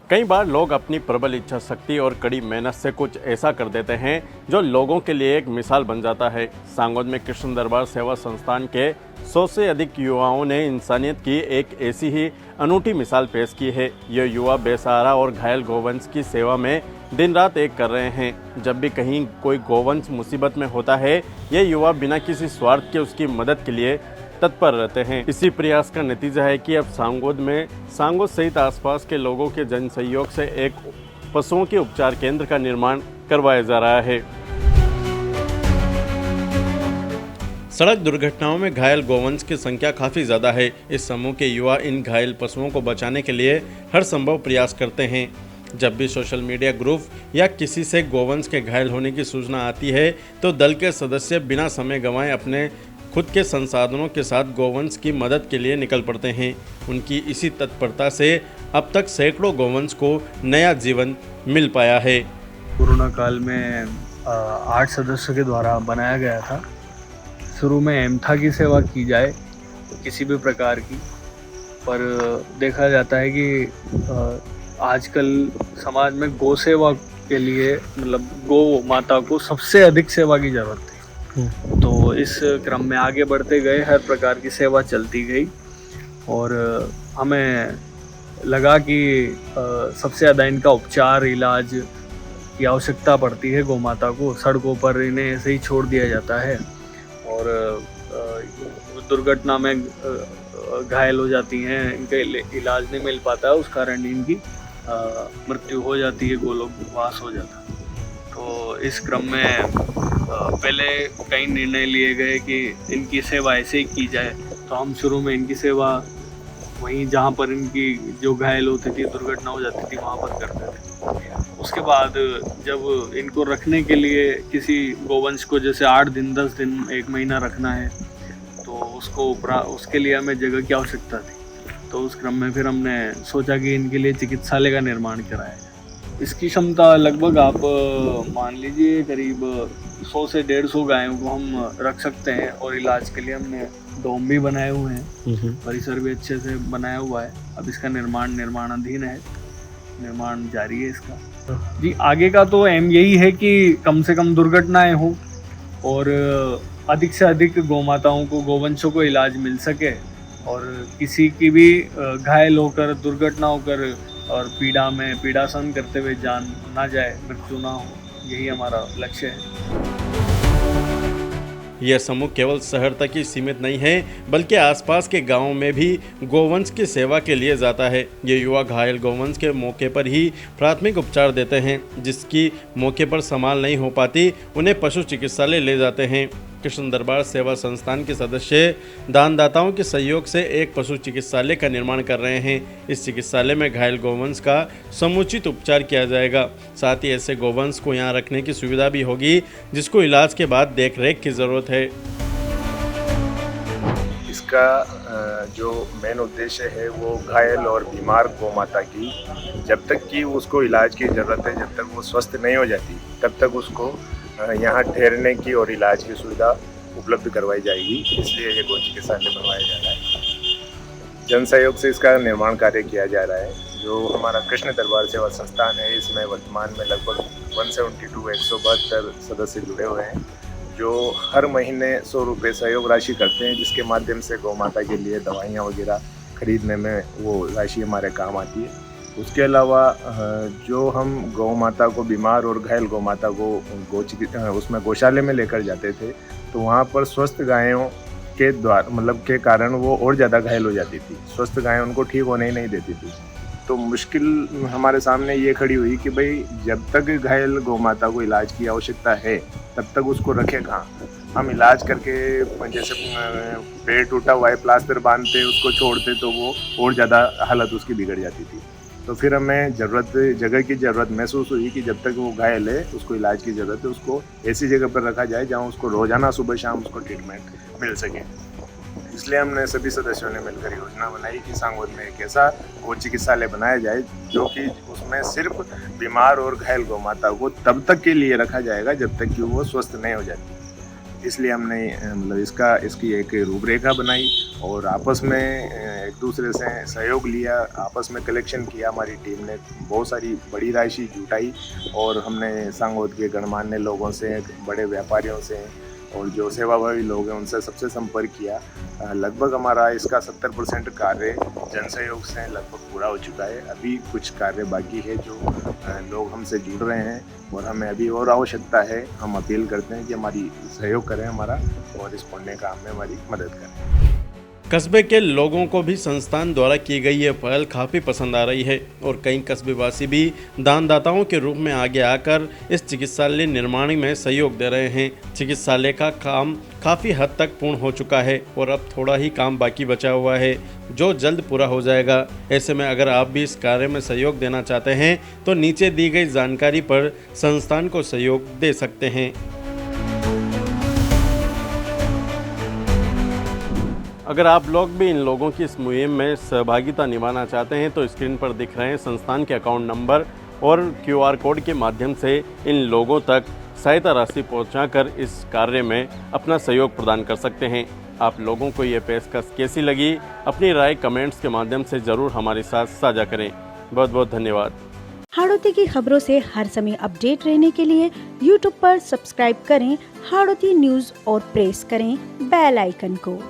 कई बार लोग अपनी प्रबल इच्छा शक्ति और कड़ी मेहनत से कुछ ऐसा कर देते हैं जो लोगों के लिए एक मिसाल बन जाता है। सांगोद में कृष्ण दरबार सेवा संस्थान के 100 से अधिक युवाओं ने इंसानियत की एक ऐसी ही अनूठी मिसाल पेश की है। ये युवा बेसहारा और घायल गौवंश की सेवा में दिन रात एक कर रहे हैं। जब भी कहीं कोई गौवंश मुसीबत में होता है, ये युवा बिना किसी स्वार्थ के उसकी मदद के लिए तत्पर रहते हैं। इसी प्रयास का नतीजा है कि अब सांगोद सहित आसपास के लोगों के जन सहयोग से एक पशुओं के उपचार केंद्र का निर्माण करवाया जा रहा है। सड़क दुर्घटनाओं में घायल गौवंश की संख्या काफ़ी ज़्यादा है। इस समूह के युवा इन घायल पशुओं को बचाने के लिए हर संभव प्रयास करते हैं। जब भी सोशल मीडिया ग्रुप या किसी से गौवंश के घायल होने की सूचना आती है तो दल के सदस्य बिना समय गंवाए अपने खुद के संसाधनों के साथ गौवंश की मदद के लिए निकल पड़ते हैं। उनकी इसी तत्परता से अब तक सैकड़ों गौवंश को नया जीवन मिल पाया है। कोरोना काल में 8 सदस्यों के द्वारा बनाया गया था। शुरू में एमथा की सेवा की जाए किसी भी प्रकार की, पर देखा जाता है कि आजकल समाज में गौ सेवा के लिए मतलब गौ माता को सबसे अधिक सेवा की जरूरत थी। तो इस क्रम में आगे बढ़ते गए, हर प्रकार की सेवा चलती गई और हमें लगा कि सबसे ज़्यादा इनका उपचार इलाज की आवश्यकता पड़ती है। गौ माता को सड़कों पर इन्हें ऐसे ही छोड़ दिया जाता है और दुर्घटना में घायल हो जाती हैं, इनका इलाज नहीं मिल पाता है, उस कारण इनकी मृत्यु हो जाती है, गोलोकवास हो जाता है। तो इस क्रम में पहले कई निर्णय लिए गए कि इनकी सेवा ऐसे ही की जाए। तो हम शुरू में इनकी सेवा वहीं जहाँ पर इनकी जो घायल होती थी, दुर्घटना हो जाती थी, वहाँ पर करते थे। उसके बाद जब इनको रखने के लिए किसी गौवंश को जैसे 8 दिन 10 दिन 1 महीना रखना है तो उसके लिए हमें जगह की आवश्यकता थी। तो उस क्रम में फिर हमने सोचा कि इनके लिए चिकित्सालय का निर्माण कराया जाए। इसकी क्षमता लगभग आप मान लीजिए करीब 100 से 150 गायों को हम रख सकते हैं और इलाज के लिए हमने डोम भी बनाए हुए हैं, परिसर भी अच्छे से बनाया हुआ है। अब इसका निर्माणाधीन है, निर्माण जारी है इसका। जी, आगे का तो एम यही है कि कम से कम दुर्घटनाएं हो और अधिक से अधिक गौ माताओं को, गौवंशों को इलाज मिल सके और किसी की भी घायल होकर, दुर्घटना होकर और पीड़ा सहन करते हुए जान ना जाए, मृत्यु ना हो, यही हमारा लक्ष्य है। यह समूह केवल शहर तक ही सीमित नहीं है, बल्कि आसपास के गांवों में भी गौवंश की सेवा के लिए जाता है। ये युवा घायल गौवंश के मौके पर ही प्राथमिक उपचार देते हैं। जिसकी मौके पर संभाल नहीं हो पाती, उन्हें पशु चिकित्सालय ले जाते हैं। कृष्ण दरबार सेवा संस्थान के सदस्य दानदाताओं के सहयोग से एक पशु चिकित्सालय का निर्माण कर रहे हैं। इस चिकित्सालय में घायल गौवंश का समुचित उपचार किया जाएगा। साथ ही ऐसे गौवंश को यहाँ रखने की सुविधा भी होगी जिसको इलाज के बाद देखरेख की जरूरत है। इसका जो मेन उद्देश्य है वो घायल और बीमार गौ माता की जब तक कि उसको इलाज की ज़रूरत है, जब तक वो स्वस्थ नहीं हो जाती, तब तक उसको यहाँ ठहरने की और इलाज की सुविधा उपलब्ध करवाई जाएगी। इसलिए ये गौ चिकित्सालय बनवाया जा रहा है। जन सहयोग से इसका निर्माण कार्य किया जा रहा है। जो हमारा कृष्ण दरबार सेवा संस्थान है, इसमें वर्तमान में लगभग 172 सदस्य जुड़े हुए हैं, जो हर महीने 100 रुपये सहयोग राशि करते हैं, जिसके माध्यम से गौ माता के लिए दवाइयाँ वगैरह खरीदने में वो राशि हमारे काम आती है। उसके अलावा जो हम गौ माता को, बीमार और घायल गौ माता को उसमें गौशाले में लेकर जाते थे, तो वहाँ पर स्वस्थ गायों के द्वारा के कारण वो और ज़्यादा घायल हो जाती थी। स्वस्थ गायें उनको ठीक होने ही नहीं देती थी। तो मुश्किल हमारे सामने ये खड़ी हुई कि भाई जब तक घायल गौ माता को इलाज की आवश्यकता है, तब तक उसको रखें कहाँ। हम इलाज करके जैसे पेट टूटा हुआ है, प्लास्टर बांधते, उसको छोड़ते, तो वो और ज़्यादा हालत उसकी बिगड़ जाती थी। तो फिर हमें जगह की ज़रूरत महसूस हुई कि जब तक वो घायल है, उसको इलाज की ज़रूरत है, उसको ऐसी जगह पर रखा जाए जहाँ उसको रोज़ाना सुबह शाम उसको ट्रीटमेंट मिल सके। इसलिए हमने सभी सदस्यों ने मिलकर योजना बनाई कि सांगोद में एक ऐसा गौ चिकित्सालय बनाया जाए जो कि उसमें सिर्फ बीमार और घायल गौ माता को तब तक के लिए रखा जाएगा जब तक कि वो स्वस्थ नहीं हो जाती। इसलिए हमने मतलब इसकी एक रूपरेखा बनाई और आपस में एक दूसरे से सहयोग लिया, आपस में कलेक्शन किया। हमारी टीम ने बहुत सारी बड़ी राशि जुटाई और हमने सांगोद के गणमान्य लोगों से, बड़े व्यापारियों से और जो सेवाभावी लोग हैं उनसे सबसे संपर्क किया। लगभग हमारा इसका 70% कार्य जन सहयोग से लगभग पूरा हो चुका है। अभी कुछ कार्य बाकी है जो लोग हमसे जुड़ रहे हैं और हमें अभी और आवश्यकता है। हम अपील करते हैं कि हमारी सहयोग करें हमारा और इस पुण्य काम में हमारी मदद करें। कस्बे के लोगों को भी संस्थान द्वारा की गई ये पहल काफ़ी पसंद आ रही है और कई कस्बेवासी भी दानदाताओं के रूप में आगे आकर इस चिकित्सालय निर्माण में सहयोग दे रहे हैं। चिकित्सालय का काम काफ़ी हद तक पूर्ण हो चुका है और अब थोड़ा ही काम बाकी बचा हुआ है जो जल्द पूरा हो जाएगा। ऐसे में अगर आप भी इस कार्य में सहयोग देना चाहते हैं तो नीचे दी गई जानकारी पर संस्थान को सहयोग दे सकते हैं। अगर आप लोग भी इन लोगों की इस मुहिम में सहभागिता निभाना चाहते हैं तो स्क्रीन पर दिख रहे हैं संस्थान के अकाउंट नंबर और QR कोड के माध्यम से इन लोगों तक सहायता राशि पहुंचाकर इस कार्य में अपना सहयोग प्रदान कर सकते हैं। आप लोगों को ये पेशकश कैसी लगी, अपनी राय कमेंट्स के माध्यम से ज़रूर हमारे साथ साझा करें। बहुत बहुत धन्यवाद। हाड़ौती की खबरों से हर समय अपडेट रहने के लिए YouTube पर सब्सक्राइब करें हाड़ौती न्यूज़ और प्रेस करें बेल आइकन को।